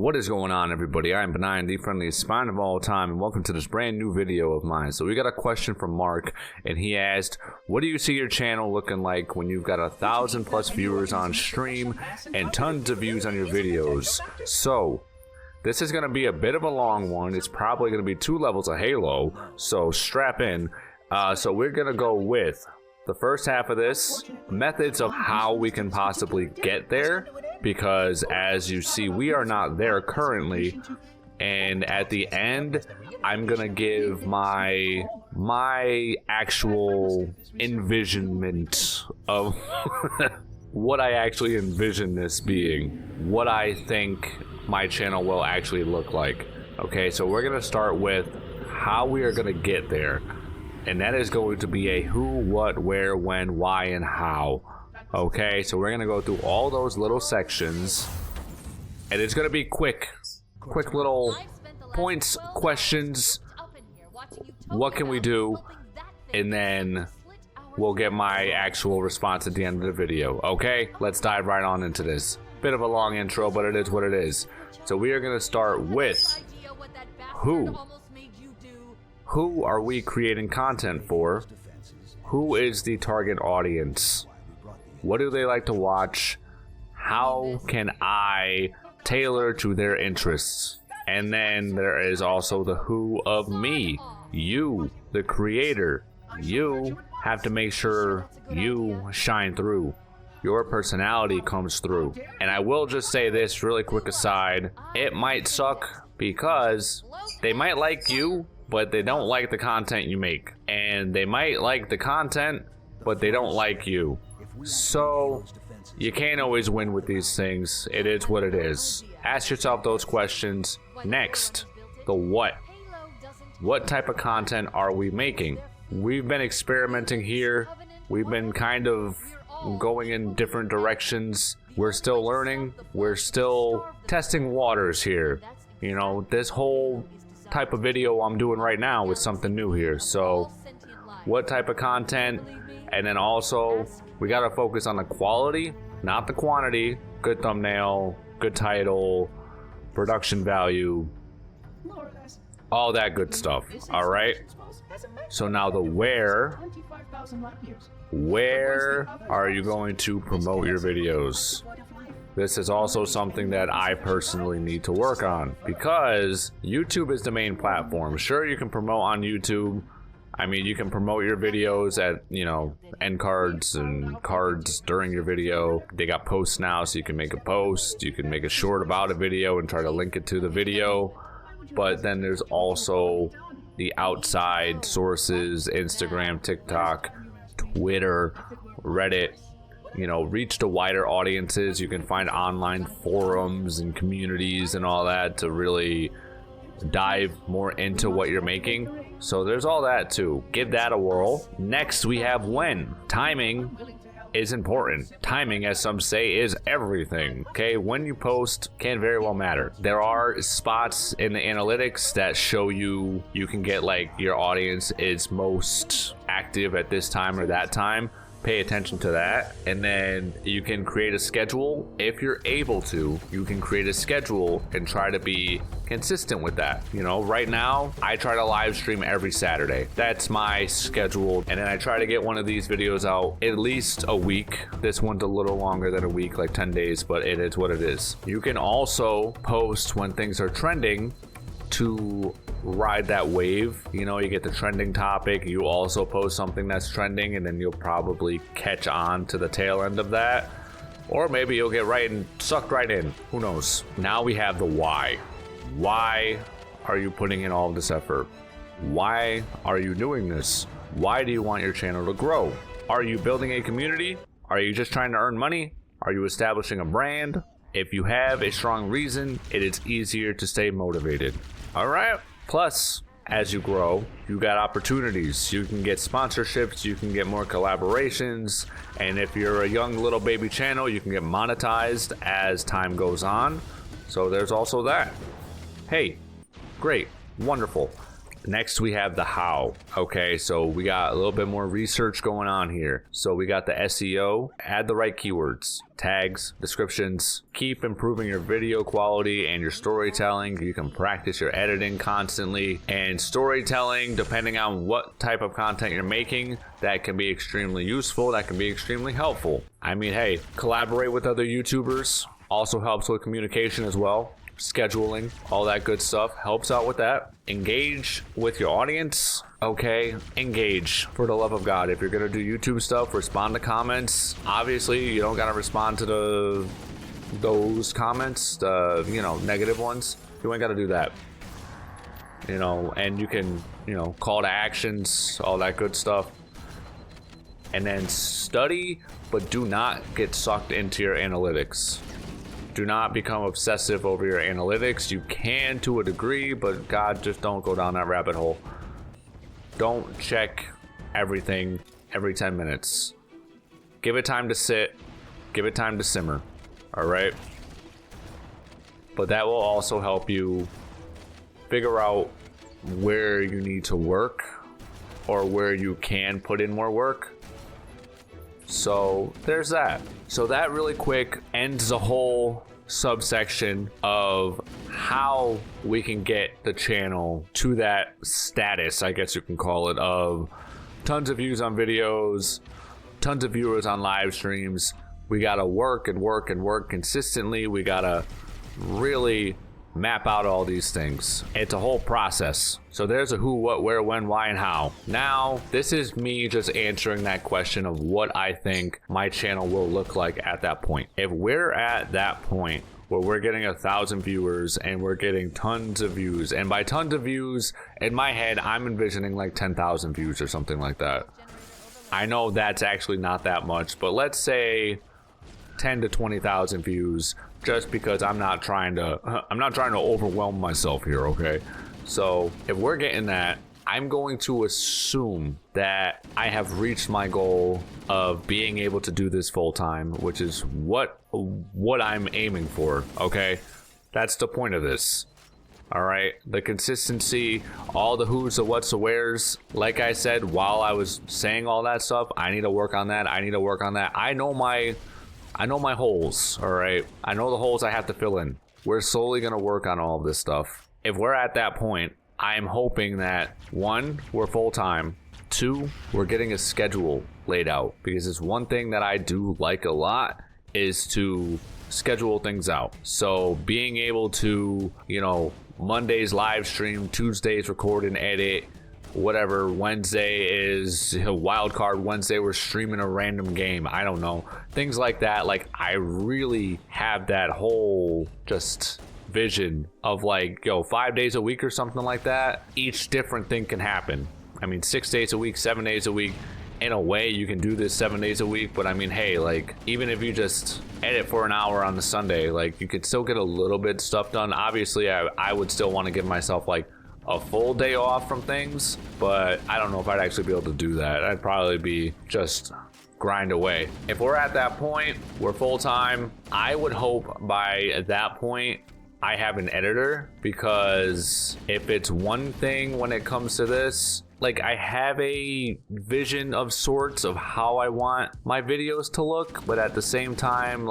What is going on, everybody? I'm Benign, the friendliest spine of all time, and welcome to this brand new video of mine. So we got a question from Mark, and he asked, what do you see your channel looking like when you've got 1,000+ viewers on stream and tons of views on your videos? So this is going to be a bit of a long one. It's probably going to be 2 levels of Halo, so strap in. So we're going to go with the first half of this, methods of how we can possibly get there, because as you see, we are not there currently. And at the end, I'm gonna give my actual envisionment of what I actually envision this being, what I think my channel will actually look like. Okay, so we're gonna start with how we are gonna get there. And that is going to be a who, what, where, when, why, and how. Okay, so we're gonna go through all those little sections, and it's gonna be quick little points, questions, what can we do, and then we'll get my actual response at the end of the video. Okay, let's dive right on into this. Bit of a long intro, but it is what it is. So we are gonna start with who. Who are we creating content for? Who is the target audience? What do they like to watch? How can I tailor to their interests? And then there is also the who of me. You, the creator. You have to make sure you shine through. Your personality comes through. And I will just say this really quick aside. It might suck because they might like you, but they don't like the content you make. And they might like the content, but they don't like you. So you can't always win with these things. It is what it is. Ask yourself those questions. Next, the what. What type of content are we making? We've been experimenting here. We've been kind of going in different directions. We're still learning. We're still testing waters here. You know, this whole type of video I'm doing right now is something new here. So what type of content? And then also we got to focus on the quality, not the quantity. Good thumbnail, good title, production value, all that good stuff. All right, so now the where are you going to promote your videos? This is also something that I personally need to work on, because YouTube is the main platform. Sure, you can promote on YouTube. I mean, you can promote your videos at, you know, end cards and cards during your video. They got posts now, so you can make a post. You can make a short about a video and try to link it to the video. But then there's also the outside sources, Instagram, TikTok, Twitter, Reddit. You know, reach to wider audiences. You can find online forums and communities and all that to really dive more into what you're making. So there's all that too. Give that a whirl. Next, we have when. Timing is important. Timing, as some say, is everything. Okay, when you post can very well matter. There are spots in the analytics that show you can get like your audience is most active at this time or that time. Pay attention to that. And then you can create a schedule. If you're able to, you can create a schedule and try to be consistent with that. You know, right now I try to live stream every Saturday. That's my schedule. And then I try to get one of these videos out at least a week. This one's a little longer than a week, like 10 days, but it is what it is. You can also post when things are trending to ride that wave. You know, you get the trending topic, you also post something that's trending, and then you'll probably catch on to the tail end of that, or maybe you'll get right and sucked right in. Who knows? Now we have the why. Why are you putting in all this effort? Why are you doing this? Why do you want your channel to grow? Are you building a community? Are you just trying to earn money? Are you establishing a brand? If you have a strong reason, it is easier to stay motivated. All right. Plus, as you grow, you got opportunities. You can get sponsorships, you can get more collaborations, and if you're a young little baby channel, you can get monetized as time goes on. So there's also that. Hey, great, wonderful. Next, we have the how. Okay, so we got a little bit more research going on here. So we got the SEO, add the right keywords, tags, descriptions, keep improving your video quality and your storytelling. You can practice your editing constantly, and storytelling, depending on what type of content you're making, that can be extremely useful, that can be extremely helpful. I mean, hey, collaborate with other YouTubers also helps with communication as well. Scheduling, all that good stuff helps out with that. Engage with your audience. Okay, engage, for the love of God. If you're gonna do YouTube stuff, respond to comments. Obviously, you don't gotta respond to those comments, the negative ones. You ain't gotta do that. And you can call to actions, all that good stuff. And then study, but do not get sucked into your analytics. Do not become obsessive over your analytics. You can to a degree, but God, just don't go down that rabbit hole. Don't check everything every 10 minutes. Give it time to sit. Give it time to simmer. All right? But that will also help you figure out where you need to work or where you can put in more work. So there's that. So that really quick ends the whole subsection of how we can get the channel to that status, I guess you can call it, of tons of views on videos, tons of viewers on live streams. We gotta work and work and work consistently. We gotta really map out all these things. It's a whole process. So there's a who, what, where, when, why, and how. Now, this is me just answering that question of what I think my channel will look like at that point. If we're at that point where we're getting 1,000 viewers and we're getting tons of views, and by tons of views, in my head, I'm envisioning like 10,000 views or something like that. I know that's actually not that much, but let's say 10 to 20,000 views, just because I'm not trying to overwhelm myself here, okay? So if we're getting that, I'm going to assume that I have reached my goal of being able to do this full time, which is what I'm aiming for, okay? That's the point of this. All right, the consistency, all the who's, the what's, the where's. Like I said, while I was saying all that stuff, I need to work on that. I know my holes, all right? I know the holes I have to fill in. We're slowly gonna work on all of this stuff. If we're at that point, I'm hoping that 1, we're full-time, 2, we're getting a schedule laid out, because it's one thing that I do like a lot is to schedule things out. So being able to, Mondays live stream, Tuesdays record and edit, whatever, Wednesday is a wild card Wednesday, we're streaming a random game, I don't know, things like that. Like, I really have that whole just vision of 5 days a week or something like that. Each different thing can happen. I mean, 6 days a week, 7 days a week. In a way, you can do this 7 days a week, but I mean, hey, even if you just edit for an hour on the Sunday, you could still get a little bit stuff done. Obviously, I would still want to give myself a full day off from things, but I don't know if I'd actually be able to do that. I'd probably be just grind away. If we're at that point, we're full-time, I would hope by that point I have an editor, because if it's one thing when it comes to this, I have a vision of sorts of how I want my videos to look, but at the same time,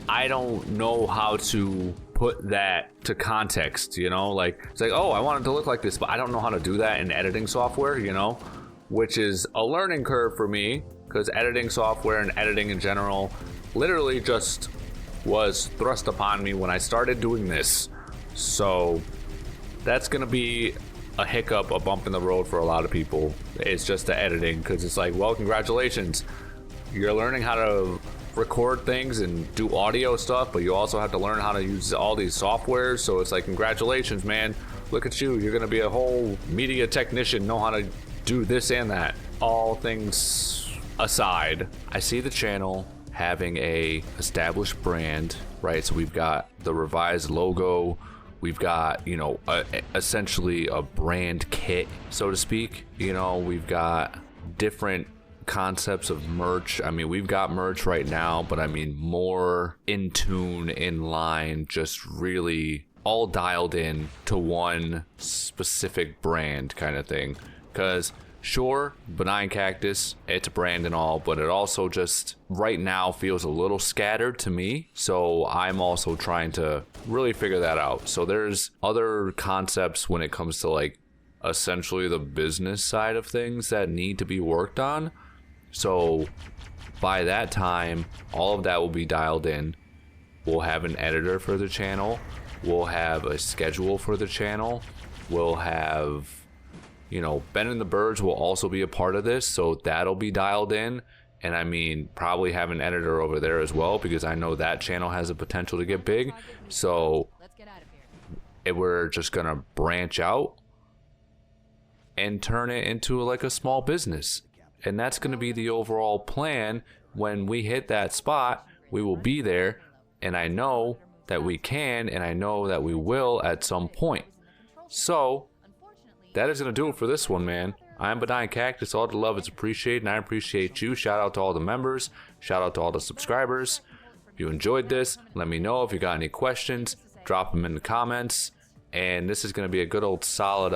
I don't know how to put that to context, it's oh, I want it to look like this, but I don't know how to do that in editing software, which is a learning curve for me, because editing software and editing in general literally just was thrust upon me when I started doing this. So that's gonna be a hiccup, a bump in the road for a lot of people. It's just the editing, because it's well, congratulations, you're learning how to record things and do audio stuff, but you also have to learn how to use all these softwares. So it's congratulations, man, look at you, you're gonna be a whole media technician, know how to do this and that. All things aside, I see the channel having a established brand, right? So we've got the revised logo, we've got essentially a brand kit, so to speak. We've got different concepts of merch. I mean, we've got merch right now, but I mean more in tune, in line, just really all dialed in to one specific brand kind of thing. Because sure, Benign Cactus, it's a brand and all, but it also just right now feels a little scattered to me. So I'm also trying to really figure that out. So there's other concepts when it comes to like essentially the business side of things that need to be worked on. So by that time, all of that will be dialed in. We'll have an editor for the channel. We'll have a schedule for the channel. We'll have, you know, Ben and the Birds will also be a part of this, so that'll be dialed in. And I mean, probably have an editor over there as well, because I know that channel has the potential to get big. So we're just gonna branch out and turn it into like a small business. And that's gonna be the overall plan. When we hit that spot, we will be there. And I know that we can, and I know that we will at some point. So that is gonna do it for this one, man. I'm Benign Cactus. All the love is appreciated, and I appreciate you. Shout out to all the members. Shout out to all the subscribers. If you enjoyed this, let me know. If you got any questions, drop them in the comments. And this is gonna be a good old solid